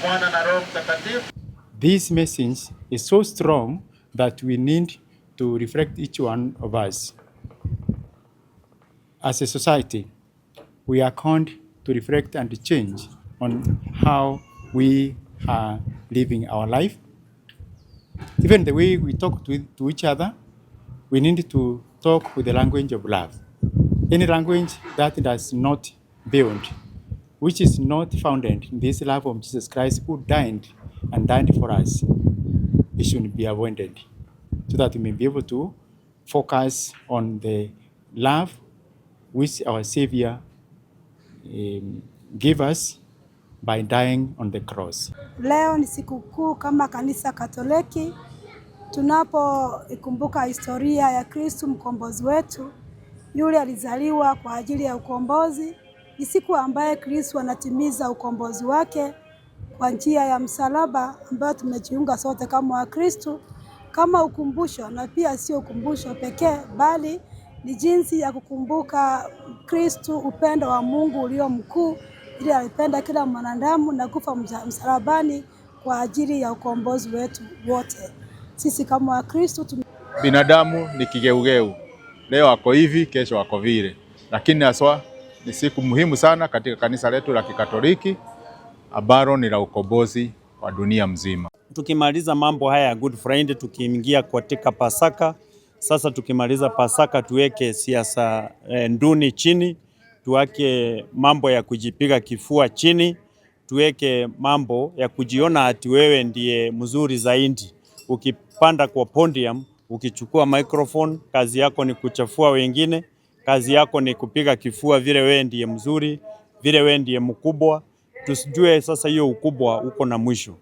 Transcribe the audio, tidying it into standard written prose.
Mwana na Roho Mtakatifu. This message is so strong that we need to reflect each one of us. As a society, we are called to reflect and change on how we are living our life. Even the way we talk to each other, we need to talk with the language of love. Any language that does not build, which is not founded in this love of Jesus Christ who died and died for us, it should be avoided so that we may be able to focus on the love which our Savior gave us by dying on the cross. Leo ni sikukuu kama kanisa Katoliki tunapoikumbuka historia ya Kristo mkombozi wetu. Yule alizaliwa kwa ajili ya ukombozi. Ni siku ambaye Kristo anatimiza ukombozi wake kwa njia ya msalaba ambayo tumejiunga sote kama Wakristo, kama ukumbusho, na pia sio ukumbusho pekee bali ni jinsi ya kukumbuka Kristo, upendo wa Mungu ulio mkuu, ili alipenda kila mwanadamu na kufa msalabani kwa ajili ya ukombozi wetu wote. Sisi kama Wakristo binadamu ni kigeugeu. Leo wako hivi, kesho wako vile. Lakini haswa ni siku muhimu sana katika kanisa letu la Kikatoliki ambalo ni la ukombozi wa dunia mzima. Tukimaliza mambo haya ya Good Friday, tukiingia katika Pasaka. Sasa tukimaliza Pasaka tuweke siasa nduni chini, tuweke mambo ya kujipiga kifua chini, tuweke mambo ya kujiona ati wewe ndiye mzuri zaidi. Ukipanda kwa podium, ukichukua microphone, kazi yako ni kuchafua wengine, kazi yako ni kupiga kifua vile wewe ndiye mzuri, vile wewe ndiye mkubwa. Tusijue sasa hiyo ukubwa uko na mwisho.